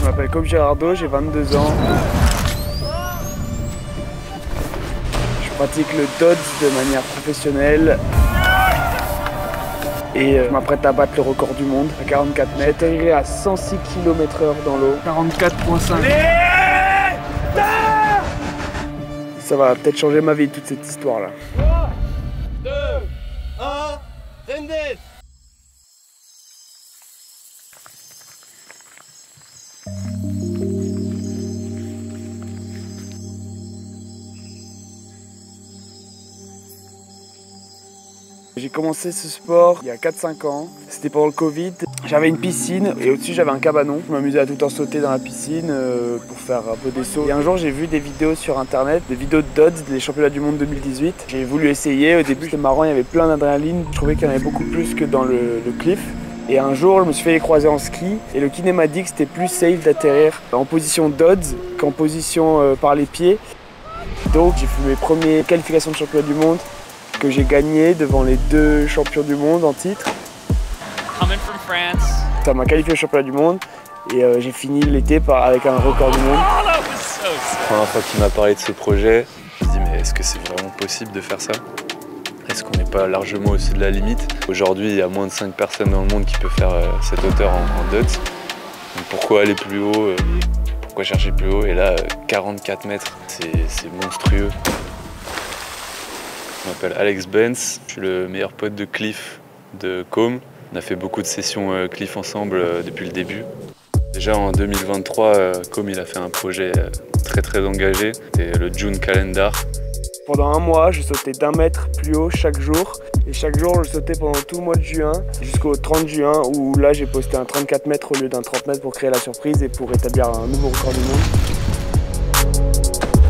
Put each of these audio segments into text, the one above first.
m'appelle Côme Girardot, j'ai 22 ans. Je pratique le dodge de manière professionnelle. Et je m'apprête à battre le record du monde à 44 mètres. J'atterrirai à 106 km/h dans l'eau. 44,5. Ça va peut-être changer ma vie, toute cette histoire-là. 3, 2, 1, Zendet. J'ai commencé ce sport il y a 4-5 ans, c'était pendant le Covid. J'avais une piscine et au-dessus j'avais un cabanon. Je m'amusais à tout le temps sauter dans la piscine pour faire un peu des sauts. Et un jour j'ai vu des vidéos sur internet, des vidéos de dodge des championnats du monde 2018. J'ai voulu essayer, au début c'était marrant, il y avait plein d'adrénaline. Je trouvais qu'il y en avait beaucoup plus que dans le cliff. Et un jour je me suis fait les croiser en ski et le kiné m'a dit que c'était plus safe d'atterrir en position dodge qu'en position par les pieds. Donc j'ai fait mes premières qualifications de championnat du monde, que j'ai gagné devant les 2 champions du monde en titre. Ça m'a qualifié au championnat du monde et j'ai fini l'été avec un record du monde. La première fois qu'il m'a parlé de ce projet, je me dis mais est-ce que c'est vraiment possible de faire ça? Est-ce qu'on n'est pas largement au-dessus de la limite? Aujourd'hui, il y a moins de 5 personnes dans le monde qui peuvent faire cette hauteur en dodge. Donc pourquoi aller plus haut? Pourquoi chercher plus haut? Et là, 44 mètres, c'est monstrueux. Je m'appelle Alex Benz, je suis le meilleur pote de Cliff de Côme. On a fait beaucoup de sessions Cliff ensemble depuis le début. Déjà en 2023, Côme il a fait un projet très engagé, c'était le June Calendar. Pendant un mois, je sautais d'1 mètre plus haut chaque jour. Et chaque jour, je sautais pendant tout le mois de juin jusqu'au 30 juin où là j'ai posté un 34 mètres au lieu d'un 30 mètres pour créer la surprise et pour établir un nouveau record du monde.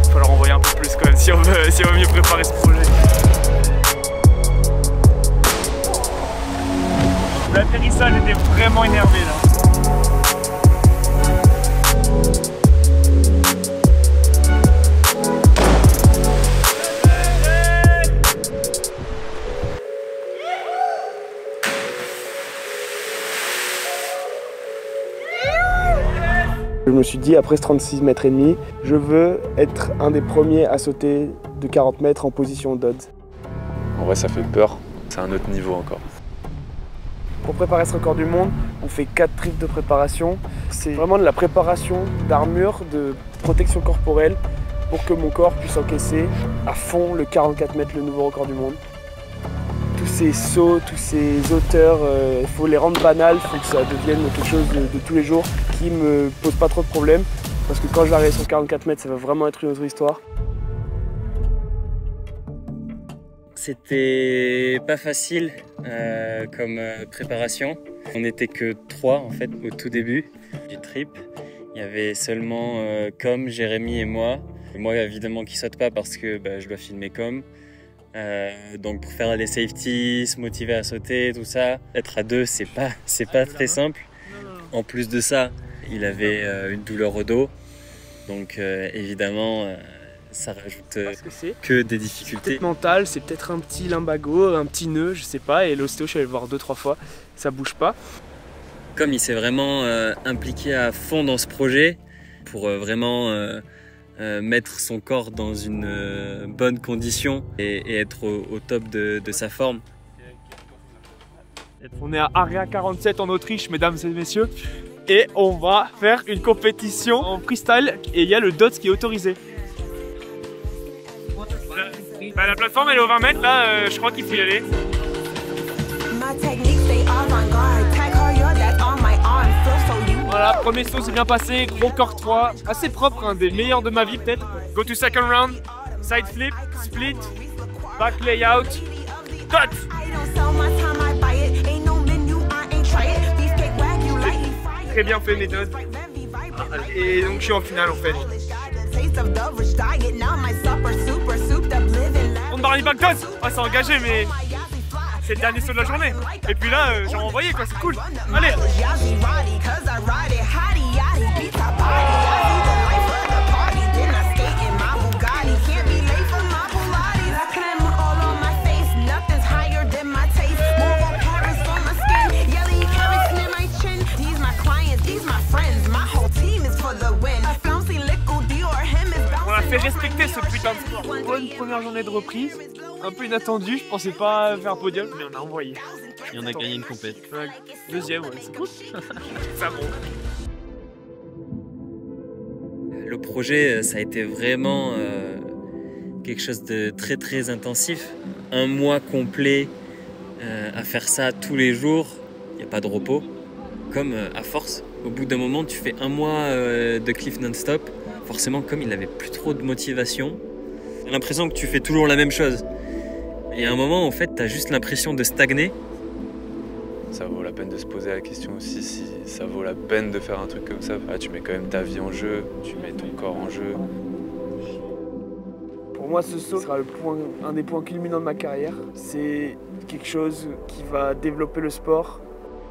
Il faut leur envoyer un peu plus quand même si on veut mieux préparer ce projet. L'atterrissage était vraiment énervé là. Je me suis dit, après ce 36 mètres et demi, je veux être un des premiers à sauter de 40 mètres en position dodge. En vrai, ça fait peur, c'est un autre niveau encore. Pour préparer ce record du monde, on fait 4 trips de préparation. C'est vraiment de la préparation d'armure, de protection corporelle pour que mon corps puisse encaisser à fond le 44 mètres, le nouveau record du monde. Tous ces sauts, tous ces hauteurs, il faut les rendre banales, il faut que ça devienne quelque chose de tous les jours qui me pose pas trop de problèmes. Parce que quand je vais arriver sur 44 mètres, ça va vraiment être une autre histoire. C'était pas facile comme préparation. On n'était que 3 en fait au tout début du trip. Il y avait seulement Com, Jérémy et moi. Moi évidemment qui saute pas parce que je dois filmer Com. Donc pour faire les safety, se motiver à sauter, tout ça, être à 2 c'est pas très simple. En plus de ça, il avait une douleur au dos. Donc évidemment ça rajoute que des difficultés. C'est peut-être mental, c'est peut-être un petit lumbago, un petit nœud, je sais pas. Et l'ostéo, je suis allé le voir 2-3 fois, ça bouge pas. Comme il s'est vraiment impliqué à fond dans ce projet pour vraiment mettre son corps dans une bonne condition et être au top de sa forme. On est à Area 47 en Autriche, mesdames et messieurs. Et on va faire une compétition en freestyle et il y a le dodge qui est autorisé. La plateforme elle est au 20 mètres, là je crois qu'il faut y aller. Voilà, premier saut c'est bien passé, gros corps 3, assez propre, un des meilleurs de ma vie peut-être. Go to second round, side flip, split, back layout, cut. Très bien fait méthode. Et donc je suis en finale en fait. On Barney back dodge. Ah, c'est engagé mais c'est le dernier saut de la journée. Et puis là j'ai envoyé quoi, c'est cool. Allez. These my clients, these my friends, my whole team is putain de sport. Bonne première journée de reprise, un peu inattendue, je pensais pas faire un podium, mais on a envoyé. Et on a gagné une compète. Ouais, deuxième, ouais, c'est cool. Ça bon. Le projet, ça a été vraiment quelque chose de très très intensif. Un mois complet à faire ça tous les jours, il n'y a pas de repos. Comme à force, au bout d'un moment, tu fais un mois de cliff non-stop. Forcément, comme il n'avait plus trop de motivation, tu as l'impression que tu fais toujours la même chose. Et à un moment, en fait, tu as juste l'impression de stagner. Ça vaut la peine de se poser la question aussi si ça vaut la peine de faire un truc comme ça. Ah, tu mets quand même ta vie en jeu, tu mets ton corps en jeu. Pour moi, ce saut sera un des points culminants de ma carrière. C'est quelque chose qui va développer le sport,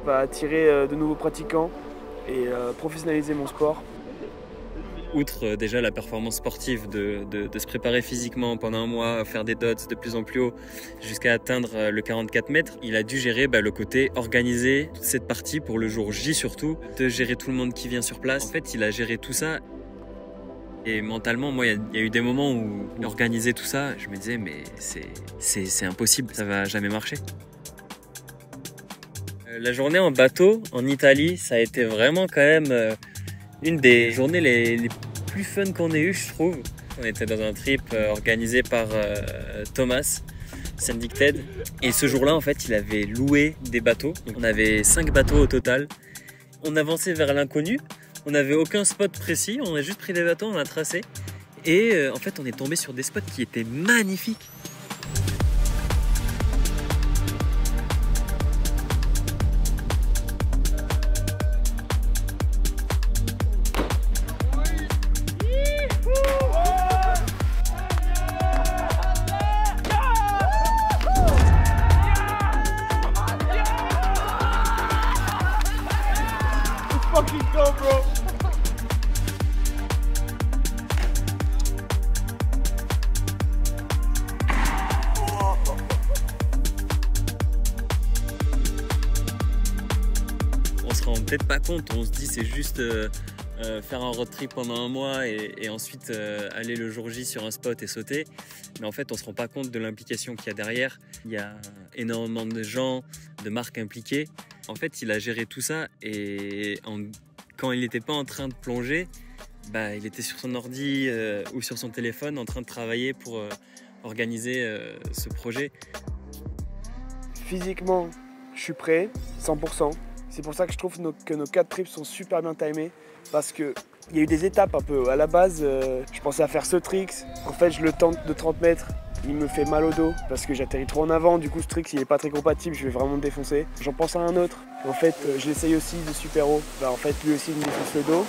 va attirer de nouveaux pratiquants et professionnaliser mon sport. Outre déjà la performance sportive de se préparer physiquement pendant un mois, faire des dots de plus en plus haut jusqu'à atteindre le 44 mètres, il a dû gérer le côté organiser toute cette partie pour le jour J surtout, de gérer tout le monde qui vient sur place. En fait, il a géré tout ça et mentalement, moi, il y a eu des moments où organiser tout ça, je me disais mais c'est impossible, ça va jamais marcher. La journée en bateau en Italie, ça a été vraiment quand même une des journées les plus fun qu'on ait eues, je trouve. On était dans un trip organisé par Thomas Sendicted. Et ce jour-là, en fait, il avait loué des bateaux. Donc, on avait 5 bateaux au total. On avançait vers l'inconnu. On n'avait aucun spot précis. On a juste pris des bateaux, on a tracé. Et en fait, on est tombé sur des spots qui étaient magnifiques. Fucking go, bro! On se rend peut-être pas compte, on se dit c'est juste faire un road trip pendant un mois et ensuite aller le jour J sur un spot et sauter. Mais en fait, on se rend pas compte de l'implication qu'il y a derrière. Il y a énormément de gens, de marques impliquées. En fait, il a géré tout ça et quand il n'était pas en train de plonger, il était sur son ordi ou sur son téléphone en train de travailler pour organiser ce projet. Physiquement, je suis prêt, 100%. C'est pour ça que je trouve que nos 4 trips sont super bien timés parce qu'il y a eu des étapes un peu. À la base, je pensais à faire ce trick. En fait, je le tente de 30 mètres. Il me fait mal au dos parce que j'atterris trop en avant. Du coup, ce trick, il n'est pas très compatible. Je vais vraiment me défoncer. J'en pense à un autre. En fait, je l'essaye aussi de super haut. En fait, lui aussi, il me défonce le dos.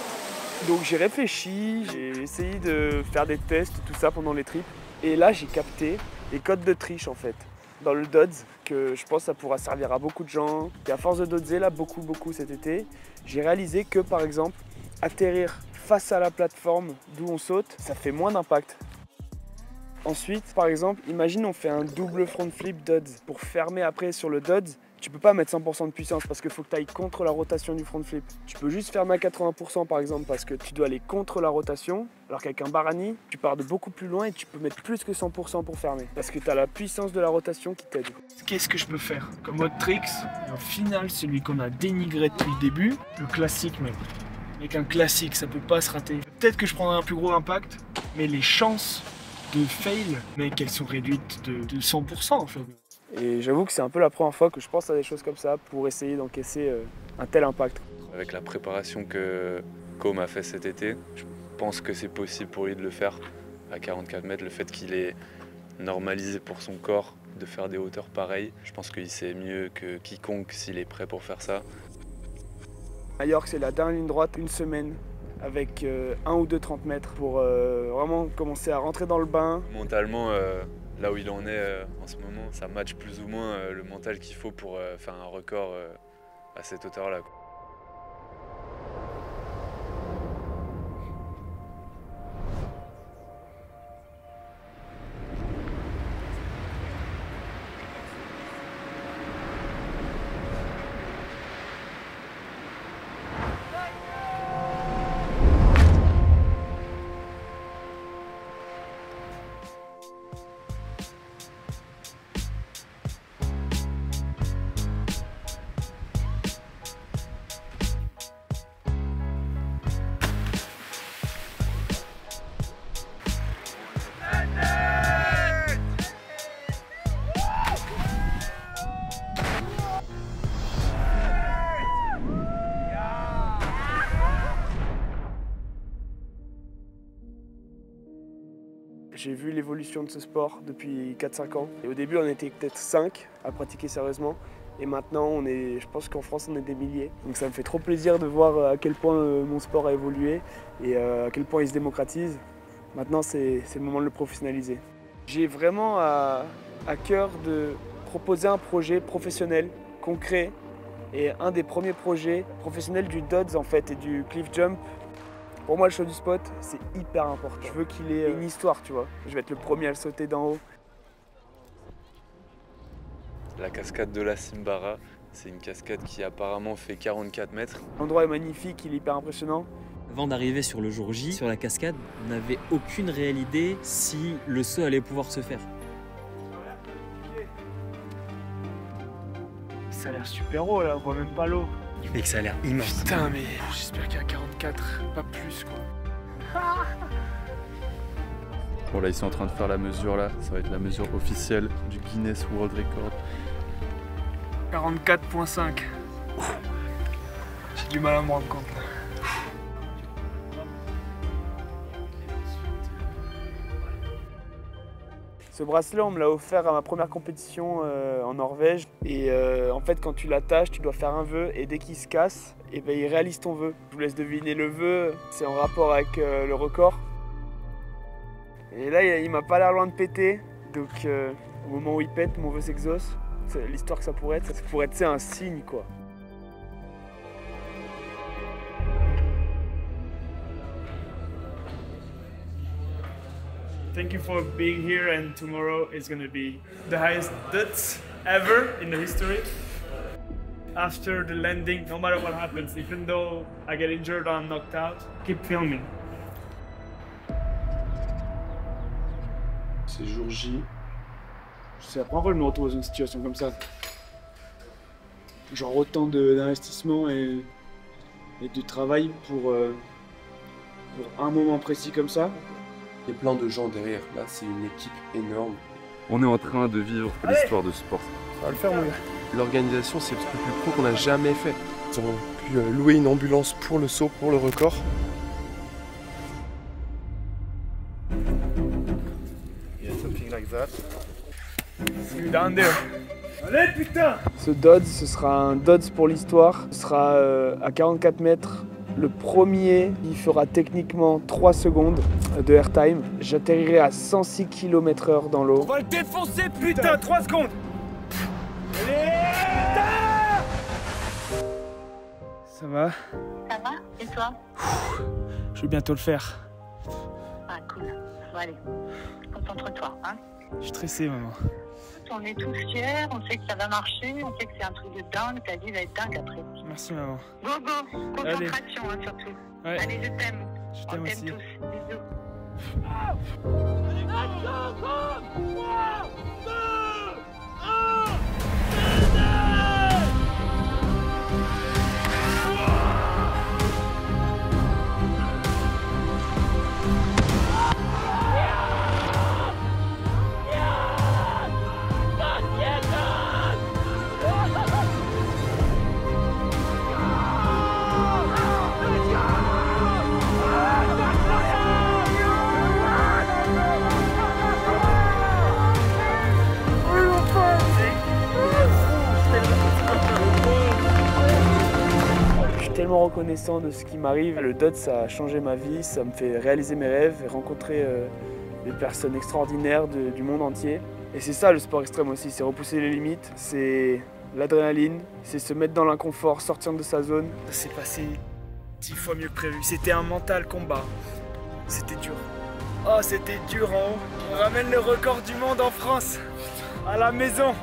Donc, j'ai réfléchi. J'ai essayé de faire des tests, tout ça pendant les trips. Et là, j'ai capté les codes de triche, en fait, dans le DODS, que je pense que ça pourra servir à beaucoup de gens. Et à force de dodser, là, beaucoup cet été, j'ai réalisé que, par exemple, atterrir face à la plateforme d'où on saute, ça fait moins d'impact. Ensuite, par exemple, imagine on fait un double front flip DODS. Pour fermer après sur le DODS, tu peux pas mettre 100% de puissance parce qu'il faut que tu ailles contre la rotation du front flip. Tu peux juste fermer à 80% par exemple parce que tu dois aller contre la rotation. Alors qu'avec un Barani, tu pars de beaucoup plus loin et tu peux mettre plus que 100% pour fermer. Parce que tu as la puissance de la rotation qui t'aide. Qu'est-ce que je peux faire comme mode tricks? Au final, celui qu'on a dénigré depuis le début, le classique même. Avec un classique, ça peut pas se rater. Peut-être que je prendrai un plus gros impact, mais les chances de fail, mec, elles sont réduites de 100% en fait. Et j'avoue que c'est un peu la première fois que je pense à des choses comme ça pour essayer d'encaisser un tel impact. Avec la préparation que Com a fait cet été, je pense que c'est possible pour lui de le faire à 44 mètres. Le fait qu'il ait normalisé pour son corps de faire des hauteurs pareilles, je pense qu'il sait mieux que quiconque s'il est prêt pour faire ça. Majorque, c'est la dernière ligne droite, une semaine, avec un ou deux 30 mètres pour vraiment commencer à rentrer dans le bain. Mentalement, là où il en est en ce moment, ça match plus ou moins le mental qu'il faut pour faire un record à cette hauteur-là. J'ai vu l'évolution de ce sport depuis 4-5 ans. Et au début, on était peut-être 5 à pratiquer sérieusement. Et maintenant, je pense qu'en France, on est des milliers. Donc ça me fait trop plaisir de voir à quel point mon sport a évolué et à quel point il se démocratise. Maintenant, c'est le moment de le professionnaliser. J'ai vraiment à cœur de proposer un projet professionnel, concret. Et un des premiers projets professionnels du Dodds en fait et du cliff jump. Pour moi, le show du spot, c'est hyper important. Je veux qu'il ait une histoire, tu vois. Je vais être le premier à le sauter d'en haut. La cascade de la Simbara, c'est une cascade qui apparemment fait 44 mètres. L'endroit est magnifique, il est hyper impressionnant. Avant d'arriver sur le jour J, sur la cascade, on n'avait aucune réelle idée si le saut allait pouvoir se faire. Ça a l'air super haut là, on voit même pas l'eau. Mec, ça a l'air immense. Putain, mais j'espère qu'il y a 44, pas plus quoi. Bon là ils sont en train de faire la mesure là, ça va être la mesure officielle du Guinness World Record. 44,5. J'ai du mal à me rendre compte. Ce bracelet, on me l'a offert à ma première compétition en Norvège. Et en fait, quand tu l'attaches, tu dois faire un vœu. Et dès qu'il se casse, et ben, il réalise ton vœu. Je vous laisse deviner le vœu. C'est en rapport avec le record. Et là, il m'a pas l'air loin de péter. Donc, au moment où il pète, mon vœu s'exauce. L'histoire que ça pourrait être un signe, quoi. Thank you for being here, and tomorrow is going to be the highest Dodds ever in the history. After the landing, no matter what happens, even though I get injured or I'm knocked out, keep filming. C'est jour J. C'est la première fois que je me retrouve dans une situation comme ça. Genre autant d'investissement et de travail pour un moment précis comme ça. Il y a plein de gens derrière, là c'est une équipe énorme. On est en train de vivre l'histoire de ce sport. Ça va le faire mon gars. L'organisation c'est le truc le plus pro qu'on a jamais fait. Ils ont pu louer une ambulance pour le saut, pour le record. Yeah, something like that. See you down there. Allez putain! Ce Dodds, ce sera un Dodds pour l'histoire. Ce sera à 44 mètres. Le premier, il fera techniquement 3 secondes de airtime. J'atterrirai à 106 km/h dans l'eau. On va le défoncer, putain, 3 secondes! Allez! Ça va? Ça va? Et toi? Je vais bientôt le faire. Ah, cool. Bon, allez, concentre-toi, hein? Je suis stressé, maman. On est tous fiers, on sait que ça va marcher, on sait que c'est un truc de dingue, ta vie va être dingue après. Merci, maman. Go, go! Concentration, hein, surtout. Ouais. Allez, je t'aime. Je On t'aime t'aime aussi. tous. Bisous. Tellement reconnaissant de ce qui m'arrive. Le Dodds, ça a changé ma vie, ça me fait réaliser mes rêves et rencontrer des personnes extraordinaires du monde entier. Et c'est ça le sport extrême aussi, c'est repousser les limites, c'est l'adrénaline, c'est se mettre dans l'inconfort, sortir de sa zone. Ça s'est passé 10 fois mieux que prévu. C'était un mental combat. C'était dur. Oh, c'était dur en haut. On ramène le record du monde en France, à la maison.